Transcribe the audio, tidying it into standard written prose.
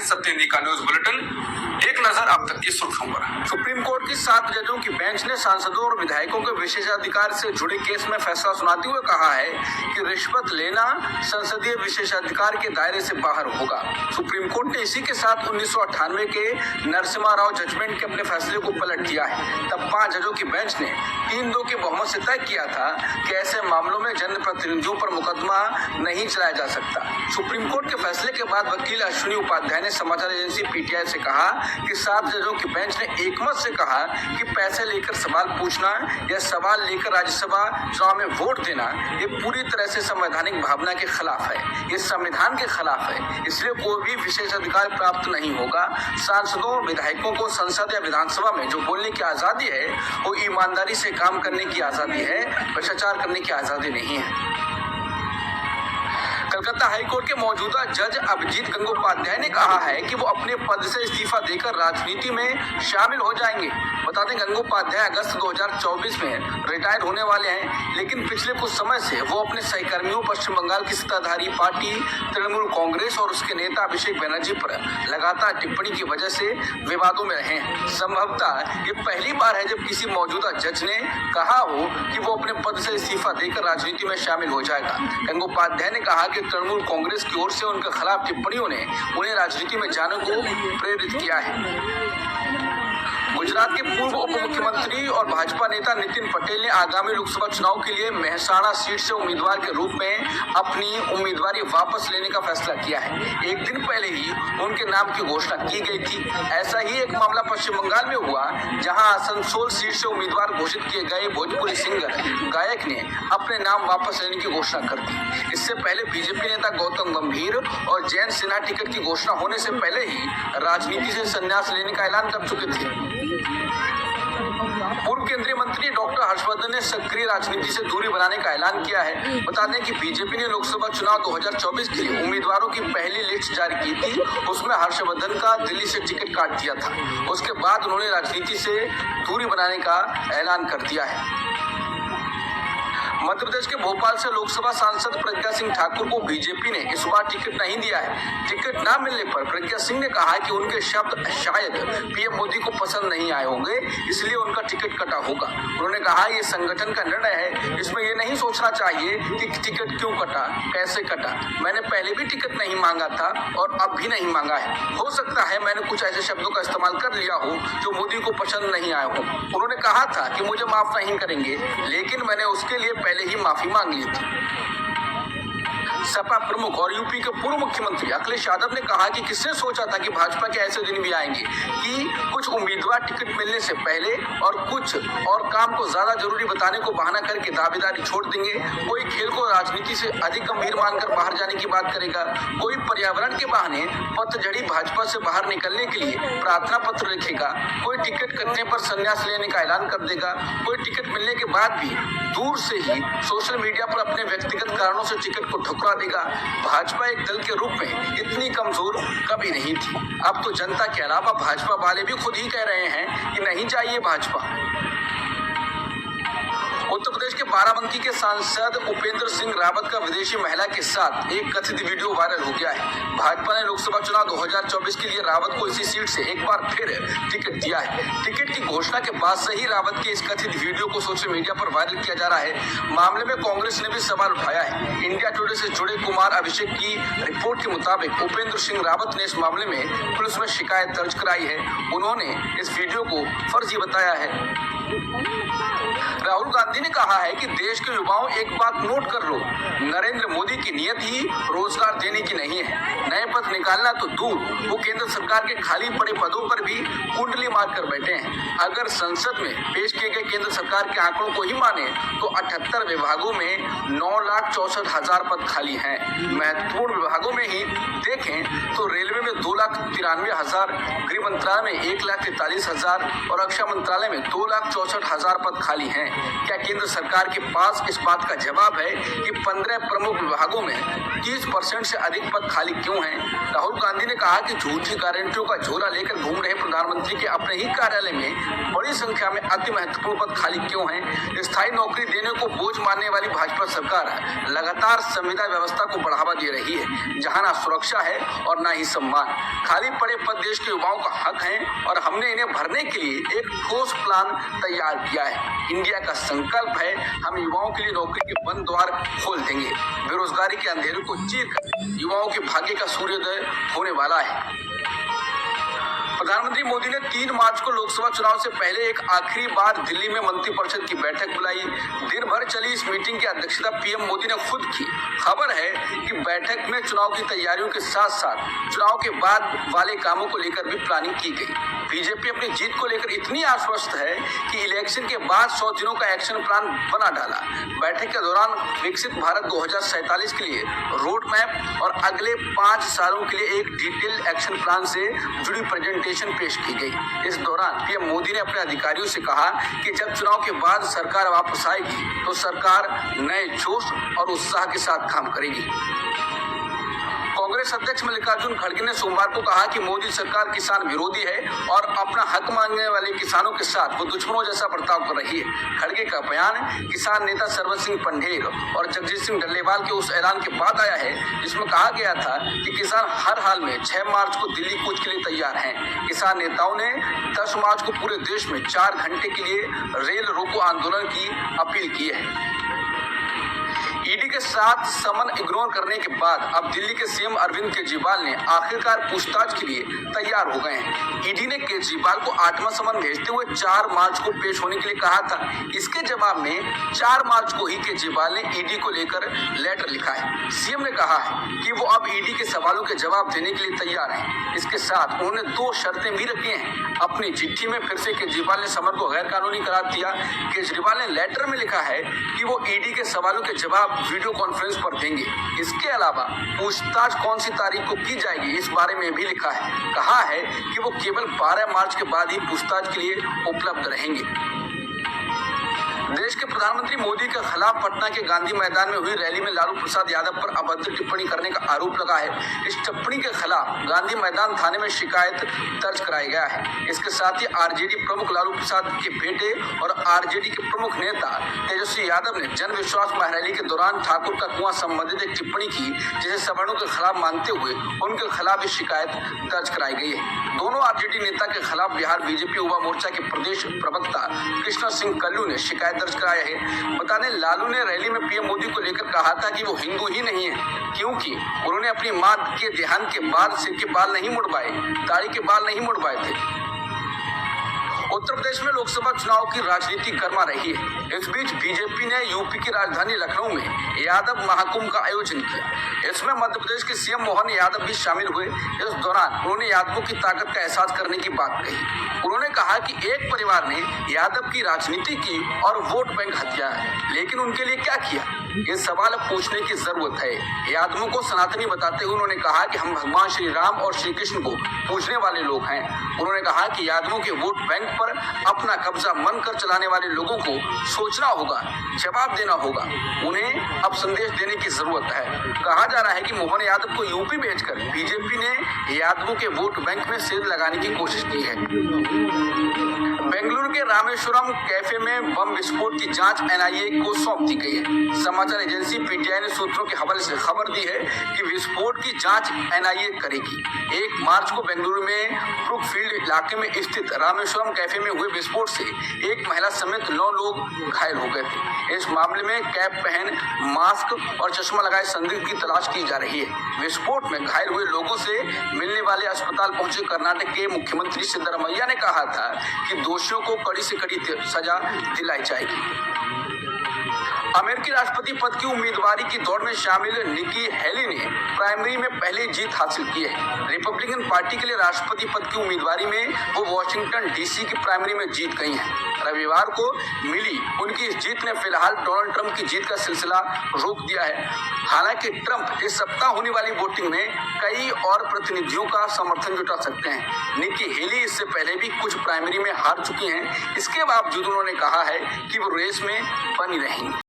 सत्येंद्र का news bulletin. एक नजर अब तक की सुर्खियों पर। सुप्रीम कोर्ट की 7 जजों की बेंच ने सांसदों और विधायकों के विशेषाधिकार से जुड़े केस में फैसला सुनाते हुए कहा है कि रिश्वत लेना संसदीय विशेषाधिकार के दायरे से बाहर होगा। सुप्रीम कोर्ट ने इसी के साथ 1998 के नरसिम्हा राव जजमेंट के अपने फैसले को पलट दिया है। तब 5 जजों की बेंच ने 3-2 के बहुमत से तय किया था कि ऐसे मामलों में जनप्रतिनिधियों पर मुकदमा नहीं चलाया जा सकता। सुप्रीम कोर्ट के फैसले के बाद वकील अश्विनी उपाध्याय ने समाचार एजेंसी पीटीआई से कहा कि 7 जजों की बेंच ने एकमत से कहा कि पैसे लेकर सवाल पूछना या सवाल लेकर राज्यसभा चुनाव में वोट देना ये पूरी तरह से संवैधानिक भावना के खिलाफ है, ये संविधान के खिलाफ है, इसलिए कोई भी विशेषाधिकार प्राप्त नहीं होगा। सांसदों और विधायकों को संसद या विधानसभा में जो बोलने की आजादी है वो ईमानदारी से काम करने की आजादी है, भ्रष्टाचार करने की आजादी नहीं है। कलकत्ता हाईकोर्ट के मौजूदा जज अभिजीत गंगोपाध्याय ने कहा है कि वो अपने पद से इस्तीफा देकर राजनीति में शामिल हो जाएंगे। बता दें गंगोपाध्याय अगस्त 2024 में रिटायर होने वाले हैं, लेकिन पिछले कुछ समय से वो अपने सहकर्मियों पश्चिम बंगाल की सत्ताधारी पार्टी तृणमूल कांग्रेस और उसके नेता अभिषेक बनर्जी पर लगातार टिप्पणी की वजह से विवादों में रहे हैं। संभवतः ये पहली बार है जब किसी मौजूदा जज ने कहा हो कि वो अपने पद से इस्तीफा देकर राजनीति में शामिल हो जाएगा। गंगोपाध्याय ने कहा कि तृणमूल कांग्रेस की ओर से उनके खिलाफ टिप्पणियों ने उन्हें राजनीति में जाने को प्रेरित किया है। गुजरात के पूर्व उप मुख्यमंत्री और भाजपा नेता नितिन पटेल ने आगामी लोकसभा चुनाव के लिए मेहसाणा सीट से उम्मीदवार के रूप में अपनी उम्मीदवारी वापस लेने का फैसला किया है। एक दिन पहले ही उनके नाम की घोषणा की गई थी। ऐसा ही एक मामला पश्चिम बंगाल में हुआ, जहां आसनसोल सीट से उम्मीदवार घोषित किए गए भोजपुरी सिंगर गायक ने अपने नाम वापस लेने की घोषणा कर दी। इससे पहले बीजेपी नेता गौतम गंभीर और जयंत सिन्हा टिकट की घोषणा होने से पहले ही राजनीति से संन्यास लेने का ऐलान कर चुके थे। पूर्व केंद्रीय मंत्री डॉक्टर हर्षवर्धन ने सक्रिय राजनीति से दूरी बनाने का ऐलान किया है। बता दें कि बीजेपी ने लोकसभा चुनाव 2024 के लिए उम्मीदवारों की पहली लिस्ट जारी की थी। उसमें हर्षवर्धन का दिल्ली से टिकट काट दिया था। उसके बाद उन्होंने राजनीति से दूरी बनाने का ऐलान कर दिया है। मध्य प्रदेश के भोपाल से लोकसभा सांसद प्रज्ञा सिंह ठाकुर को बीजेपी ने इस बार टिकट नहीं दिया है। टिकट न मिलने पर प्रज्ञा सिंह ने कहा कि उनके शब्द शायद पीएम मोदी को पसंद नहीं आए होंगे, इसलिए उनका टिकट कटा होगा। उन्होंने कहा ये संगठन का निर्णय है, इसमें ये नहीं सोचना चाहिए कि टिकट क्यों कटा, कैसे कटा। मैंने पहले भी टिकट नहीं मांगा था और अब भी नहीं मांगा है। हो सकता है मैंने कुछ ऐसे शब्दों का इस्तेमाल कर लिया हो जो मोदी को पसंद नहीं आए हो। उन्होंने कहा था कि मुझे माफ नहीं करेंगे, लेकिन मैंने उसके लिए पहले ही माफी मांग ली थी। सपा प्रमुख और यूपी के पूर्व मुख्यमंत्री अखिलेश यादव ने कहा कि किसने सोचा था कि भाजपा के ऐसे दिन भी आएंगे कि कुछ उम्मीदवार टिकट मिलने से पहले और कुछ और काम को ज्यादा जरूरी बताने को बहाना करके दावेदारी छोड़ देंगे। कोई खेल को राजनीति से अधिक गंभीर मानकर बाहर जाने की बात करेगा, कोई पर्यावरण के बहाने पतझड़ी भाजपा से बाहर निकलने के लिए प्रार्थना पत्र लिखेगा, कोई टिकट कटने पर संन्यास लेने का ऐलान कर देगा, कोई टिकट मिलने के बाद भी दूर से ही सोशल मीडिया पर अपने व्यक्तिगत कारणों से टिकट को ठुकरा देगा। भाजपा एक दल के रूप में इतनी कमजोर कभी नहीं थी। अब तो जनता के अलावा भाजपा वाले भी खुद ही कह रहे हैं कि नहीं चाहिए भाजपा। उत्तर प्रदेश के बाराबंकी के सांसद उपेंद्र सिंह रावत का विदेशी महिला के साथ एक कथित वीडियो वायरल हो गया है। भाजपा ने लोकसभा चुनाव 2024 के लिए रावत को इसी सीट से एक बार फिर टिकट दिया है। टिकट की घोषणा के बाद से ही रावत के इस कथित वीडियो को सोशल मीडिया पर वायरल किया जा रहा है। मामले में कांग्रेस ने भी सवाल उठाया है। इंडिया टुडे से जुड़े कुमार अभिषेक की रिपोर्ट के मुताबिक उपेंद्र सिंह रावत ने इस मामले में पुलिस में शिकायत दर्ज कराई है। उन्होंने इस वीडियो को फर्जी बताया है। राहुल गांधी ने कहा है कि देश के युवाओं एक बात नोट कर लो, नरेंद्र मोदी की नियत ही रोजगार देने की नहीं है। नए पद निकालना तो दूर, वो केंद्र सरकार के खाली पड़े पदों पर भी कुंडली मार कर बैठे हैं। अगर संसद में पेश किए गए केंद्र सरकार के आंकड़ों को ही माने तो 78 विभागों में 9,64,000 पद खाली हैं। महत्वपूर्ण विभागों में ही देखें तो रेलवे में 2,93,000, गृह मंत्रालय में 1,43,000 और रक्षा मंत्रालय में 2,64,000 पद खाली हैं। क्या केंद्र सरकार के पास इस बात का जवाब है कि 15 प्रमुख विभागों में 30% से अधिक पद खाली क्यों हैं? राहुल गांधी ने कहा कि झूठी गारंटियों का झोला लेकर घूम रहे प्रधानमंत्री के अपने ही कार्यालय में बड़ी संख्या में अति महत्वपूर्ण पद खाली क्यों हैं? स्थायी नौकरी देने को बोझ मानने वाली भाजपा सरकार लगातार संविदा व्यवस्था को बढ़ावा दे रही है, जहां ना सुरक्षा है और ना ही सम्मान। खाली पड़े पद देश के युवाओं का हक हैं और हमने इन्हें भरने के लिए एक ठोस प्लान तैयार किया है। इंडिया का संकल्प है, हम युवाओं के लिए नौकरी के बंद द्वार खोल देंगे। बेरोजगारी के अंधेरे को चीर कर युवाओं के भाग्य का सूर्योदय होने वाला है। प्रधानमंत्री मोदी ने 3 मार्च को लोकसभा चुनाव से पहले एक आखिरी बार दिल्ली में मंत्रिपरिषद की बैठक बुलाई। दिन भर चली इस मीटिंग की अध्यक्षता पीएम मोदी ने खुद की। खबर है कि बैठक में चुनाव की तैयारियों के साथ साथ चुनाव के बाद वाले कामों को लेकर भी प्लानिंग की गई। बीजेपी अपनी जीत को लेकर इतनी आश्वस्त है कि इलेक्शन के बाद 100 दिनों का एक्शन प्लान बना डाला। बैठक के दौरान विकसित भारत 2047 के लिए रोड मैप और अगले 5 सालों के लिए एक डिटेल एक्शन प्लान से जुड़ी प्रेजेंटेशन पेश की गई। इस दौरान पीएम मोदी ने अपने अधिकारियों से कहा कि जब चुनाव के बाद सरकार वापस आएगी तो सरकार नए जोश और उत्साह के साथ काम करेगी। कांग्रेस अध्यक्ष मल्लिकार्जुन खड़गे ने सोमवार को कहा कि मोदी सरकार किसान विरोधी है और अपना हक मांगने वाले किसानों के साथ वो दुश्मनों जैसा बर्ताव कर रही है। खड़गे का बयान किसान नेता सरवन सिंह पंढेर और जगजीत सिंह डल्लेवाल के उस ऐलान के बाद आया है जिसमें कहा गया था कि किसान हर हाल में 6 मार्च को दिल्ली कूच के लिए तैयार हैं। किसान नेताओं ने 10 मार्च को पूरे देश में 4 घंटे के लिए रेल रोको आंदोलन की अपील की है। ईडी के साथ समन इग्नोर करने के बाद अब दिल्ली के सीएम अरविंद केजरीवाल ने आखिरकार पूछताछ के लिए तैयार हो गए हैं। ईडी ने केजरीवाल को 8वां समन भेजते हुए 4 मार्च को पेश होने के लिए कहा था। इसके जवाब में 4 मार्च को ही केजरीवाल ने ईडी को लेकर लेटर लिखा है। सीएम ने कहा है कि वो अब ईडी के सवालों के जवाब देने के लिए तैयार हैं। इसके साथ उन्होंने 2 शर्तें भी रखी हैं। अपनी चिट्ठी में फिर से केजरीवाल ने समन को गैर कानूनी करार दिया। केजरीवाल ने लेटर में लिखा है कि वो ईडी के सवालों के जवाब वीडियो कॉन्फ्रेंस पर देंगे। इसके अलावा पूछताछ कौन सी तारीख को की जाएगी इस बारे में भी लिखा है। कहा है कि वो केवल 12 मार्च के बाद ही पूछताछ के लिए उपलब्ध रहेंगे। देश के प्रधानमंत्री मोदी के खिलाफ पटना के गांधी मैदान में हुई रैली में लालू प्रसाद यादव पर अभद्र टिप्पणी करने का आरोप लगा है। इस टिप्पणी के खिलाफ गांधी मैदान थाने में शिकायत दर्ज कराया गया है। इसके साथ ही आरजेडी प्रमुख लालू प्रसाद के बेटे और आरजेडी के प्रमुख नेता तेजस्वी यादव ने जन विश्वास रैली के दौरान ठाकुर का कुआं संबंधित एक टिप्पणी की जिसे सवर्णों के खिलाफ मानते हुए उनके खिलाफ शिकायत दर्ज कराई गई है। दोनों आरजेडी नेता के खिलाफ बिहार बीजेपी युवा मोर्चा के प्रदेश प्रवक्ता कृष्ण सिंह कल्लू ने शिकायत दर्ज कराया है। बता दें, लालू ने रैली में पीएम मोदी को लेकर कहा था कि वो हिंदू ही नहीं है क्योंकि उन्होंने अपनी मां के देहांत के बाद सिर के बाल नहीं मुड़वाए, दाढ़ी के बाल नहीं मुड़वाए थे। उत्तर प्रदेश में लोकसभा चुनाव की राजनीति गर्मा रही है। इस बीच बीजेपी ने यूपी की राजधानी लखनऊ में यादव महाकुंभ का आयोजन किया। इसमें मध्य प्रदेश के सीएम मोहन यादव भी शामिल हुए। इस दौरान उन्होंने यादवों की ताकत का एहसास करने की बात कही। उन्होंने कहा कि एक परिवार ने यादव की राजनीति की और वोट बैंक हत्या है, लेकिन उनके लिए क्या किया, ये सवाल पूछने की जरूरत है। यादवों को सनातनी बताते हुए उन्होंने कहा कि हम भगवान श्री राम और श्री कृष्ण को पूजने वाले लोग हैं। उन्होंने कहा कि यादवों के वोट बैंक पर अपना कब्जा मन कर चलाने वाले लोगों को सोचना होगा, जवाब देना होगा। उन्हें अब संदेश देने की जरूरत है। कहा जा रहा है कि मोहन यादव को यूपी भेजकर बीजेपी ने यादवों के वोट बैंक में सेंध लगाने की कोशिश की है। बेंगलुरु के रामेश्वरम कैफे में बम विस्फोट की जांच एनआईए को सौंप दी गई है। समाचार एजेंसी पीटीआई ने सूत्रों के हवाले से खबर दी है कि विस्फोट की जांच एनआईए करेगी। 1 मार्च को बेंगलुरु में ब्रुक फील्ड इलाके में स्थित रामेश्वरम कैफे में हुए विस्फोट से एक महिला समेत 9 लोग घायल हो गए थे। इस मामले में कैप पहन, मास्क और चश्मा लगाए संदिग्ध की तलाश की जा रही है। विस्फोट में घायल हुए लोगों से मिलने वाले अस्पताल पहुंचे कर्नाटक के मुख्यमंत्री सिद्धरामैया ने कहा था कि दोषियों को कड़ी से कड़ी सजा दिलाई जाएगी। अमेरिकी राष्ट्रपति पद की उम्मीदवारी की दौड़ में शामिल निकी हेली ने प्राइमरी में पहली जीत हासिल की है। रिपब्लिकन पार्टी के लिए राष्ट्रपति पद की उम्मीदवारी में वो वॉशिंगटन डीसी की प्राइमरी में जीत गई हैं। रविवार को मिली उनकी इस जीत ने फिलहाल डोनाल्ड ट्रंप की जीत का सिलसिला रोक दिया है। हालांकि ट्रंप इस सप्ताह होने वाली वोटिंग में कई और प्रतिनिधियों का समर्थन जुटा सकते हैं। निकी हेली इससे पहले भी कुछ प्राइमरी में हार चुकी हैं। इसके बावजूद उन्होंने कहा है कि वो रेस में बनी रहेंगी।